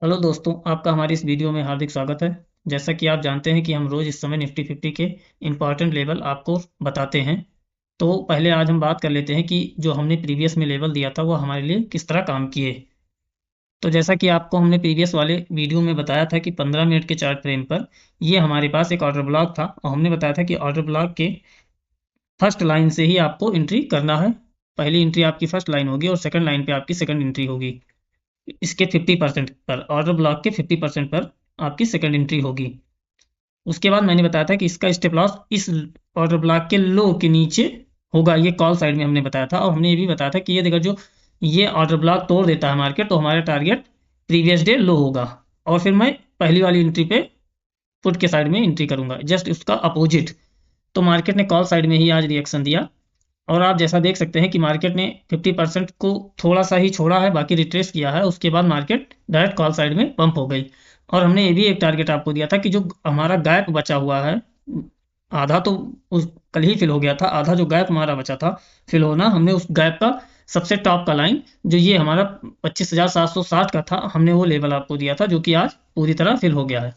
Hello दोस्तों, आपका हमारी इस वीडियो में हार्दिक स्वागत है। जैसा कि आप जानते हैं कि हम रोज़ इस समय निफ्टी 50 के इम्पॉर्टेंट लेवल आपको बताते हैं। तो पहले आज हम बात कर लेते हैं कि जो हमने प्रीवियस में लेवल दिया था वो हमारे लिए किस तरह काम किए। तो जैसा कि आपको हमने प्रीवियस वाले वीडियो में बताया था कि 15 मिनट के चार्ट फ्रेम पर ये हमारे पास एक ऑर्डर ब्लॉक था और हमने बताया था कि ऑर्डर ब्लॉक के फर्स्ट लाइन से ही आपको एंट्री करना है। पहली एंट्री आपकी फर्स्ट लाइन होगी और सेकंड लाइन पे आपकी सेकंड एंट्री होगी। इसके 50% पर, ऑर्डर ब्लॉक के 50% पर आपकी सेकंड एंट्री होगी। उसके बाद मैंने बताया था कि इसका स्टॉप लॉस इस ऑर्डर ब्लॉक के लो के नीचे होगा। ये कॉल साइड में हमने बताया था और हमने ये भी बताया था कि ये देखो, जो ये ऑर्डर ब्लॉक तोड़ देता है मार्केट, तो हमारा टारगेट प्रीवियस डे लो होगा और फिर मैं पहली वाली एंट्री पे पुट के साइड में एंट्री करूंगा, जस्ट उसका अपोजिट। तो मार्केट ने कॉल साइड में ही आज रिएक्शन दिया और आप जैसा देख सकते हैं कि मार्केट ने 50% को थोड़ा सा ही छोड़ा है, बाकी रिट्रेस किया है। उसके बाद मार्केट डायरेक्ट कॉल साइड में पंप हो गई। और हमने ये भी एक टारगेट आपको दिया था कि जो हमारा गैप बचा हुआ है, आधा तो उस कल ही फिल हो गया था, आधा जो गैप हमारा बचा था फिल होना, हमने उस गैप का सबसे टॉप का लाइन जो ये हमारा 25,760 का था, हमने वो लेवल आपको दिया था, जो कि आज पूरी तरह फिल हो गया है।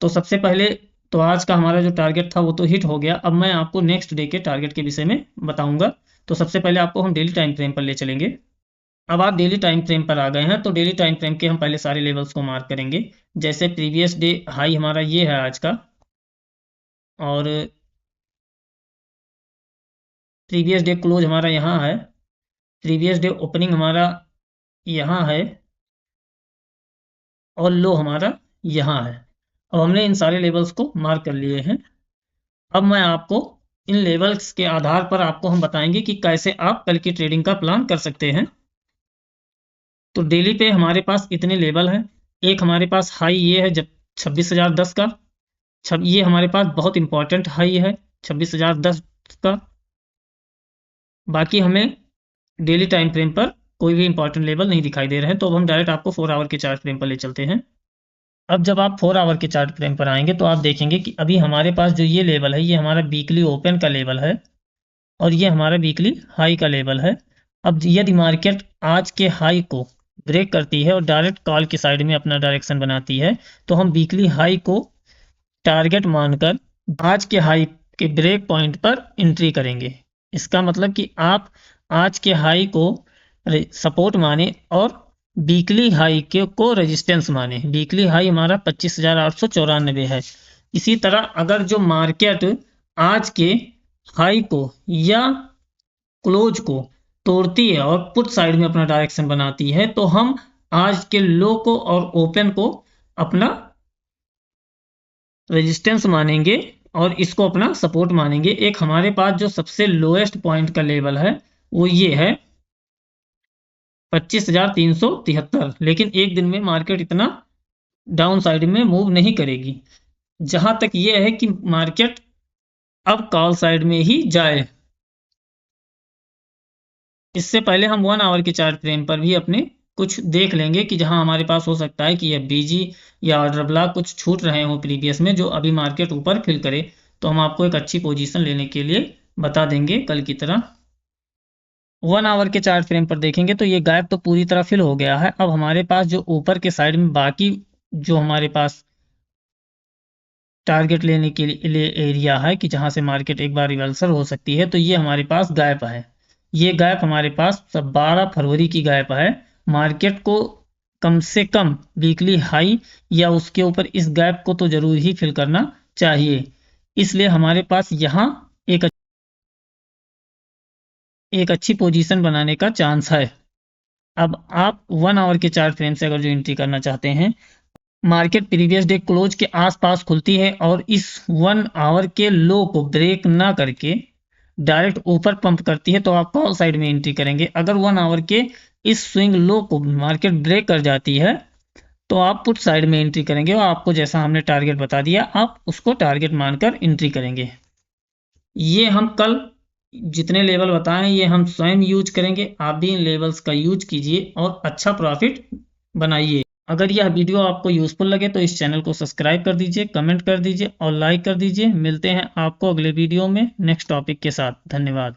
तो सबसे पहले तो आज का हमारा जो टारगेट था वो तो हिट हो गया। अब मैं आपको नेक्स्ट डे के टारगेट के विषय में बताऊंगा। तो सबसे पहले आपको हम डेली टाइम फ्रेम पर ले चलेंगे। अब आप डेली टाइम फ्रेम पर आ गए हैं तो डेली टाइम फ्रेम के हम पहले सारे लेवल्स को मार्क करेंगे। जैसे प्रीवियस डे हाई हमारा ये है आज का, और प्रीवियस डे क्लोज हमारा यहाँ है, प्रीवियस डे ओपनिंग हमारा यहाँ है और लो हमारा यहाँ है। अब हमने इन सारे लेवल्स को मार्क कर लिए हैं। अब मैं आपको इन लेवल्स के आधार पर आपको हम बताएंगे कि कैसे आप कल की ट्रेडिंग का प्लान कर सकते हैं। तो डेली पे हमारे पास इतने लेवल हैं। एक हमारे पास हाई ये है जब 26,010 का, ये हमारे पास बहुत इंपॉर्टेंट हाई है 26,010 का। बाकी हमें डेली टाइम फ्रेम पर कोई भी इंपॉर्टेंट लेवल नहीं दिखाई दे रहे हैं। तो अब हम डायरेक्ट आपको 4 आवर के चार्ट फ्रेम पर ले चलते हैं। अब जब आप 4 आवर के चार्ट फ्रेम पर आएंगे तो आप देखेंगे कि अभी हमारे पास जो ये लेवल है, ये हमारा वीकली ओपन का लेवल है और ये हमारा वीकली हाई का लेवल है। अब यदि मार्केट आज के हाई को ब्रेक करती है और डायरेक्ट कॉल की साइड में अपना डायरेक्शन बनाती है, तो हम वीकली हाई को टारगेट मानकर आज के हाई के ब्रेक पॉइंट पर एंट्री करेंगे। इसका मतलब कि आप आज के हाई को सपोर्ट माने और वीकली हाई के को रेजिस्टेंस माने। वीकली हाई हमारा 25,894 है। इसी तरह अगर जो मार्केट आज के हाई को या क्लोज को तोड़ती है और पुट साइड में अपना डायरेक्शन बनाती है, तो हम आज के लो को और ओपन को अपना रेजिस्टेंस मानेंगे और इसको अपना सपोर्ट मानेंगे। एक हमारे पास जो सबसे लोएस्ट पॉइंट का लेवल है वो ये है 25,373। लेकिन एक दिन में मार्केट इतना डाउन साइड में मूव नहीं करेगी। जहां तक ये है कि मार्केट अब कॉल साइड में ही जाए। इससे पहले हम 1 आवर के चार्ट फ्रेम पर भी अपने कुछ देख लेंगे कि जहां हमारे पास हो सकता है कि यह बीजी या ऑर्डर ब्लॉक कुछ छूट रहे हो प्रीवियस में, जो अभी मार्केट ऊपर फिल करे, तो हम आपको एक अच्छी पोजीशन लेने के लिए बता देंगे कल की तरह। 1 आवर के चार्ट फ्रेम पर देखेंगे तो ये गैप तो पूरी तरह फिल हो गया है। अब हमारे पास जो ऊपर के साइड में बाकी जो हमारे पास टारगेट लेने के लिए एरिया है कि जहां से मार्केट एक बार रिवर्सल हो सकती है, तो ये हमारे पास गैप है। ये गैप हमारे पास 12 फरवरी की गैप है। मार्केट को कम से कम वीकली हाई या उसके ऊपर इस गैप को तो जरूर ही फिल करना चाहिए। इसलिए हमारे पास यहाँ एक अच्छी पोजीशन बनाने का चांस है। अब आप 1 आवर के चार्ट फ्रेम से अगर जो एंट्री करना चाहते हैं, मार्केट प्रीवियस डे क्लोज के आसपास खुलती है और इस 1 आवर के लो को ब्रेक ना करके डायरेक्ट ऊपर पंप करती है, तो आप कॉल साइड में एंट्री करेंगे। अगर 1 आवर के इस स्विंग लो को मार्केट ब्रेक कर जाती है तो आप पुट साइड में एंट्री करेंगे और आपको जैसा हमने टारगेट बता दिया आप उसको टारगेट मानकर एंट्री करेंगे। ये हम कल जितने लेवल बताएं ये हम स्वयं यूज करेंगे। आप भी इन लेवल्स का यूज कीजिए और अच्छा प्रॉफिट बनाइए। अगर यह वीडियो आपको यूजफुल लगे तो इस चैनल को सब्सक्राइब कर दीजिए, कमेंट कर दीजिए और लाइक कर दीजिए। मिलते हैं आपको अगले वीडियो में नेक्स्ट टॉपिक के साथ। धन्यवाद।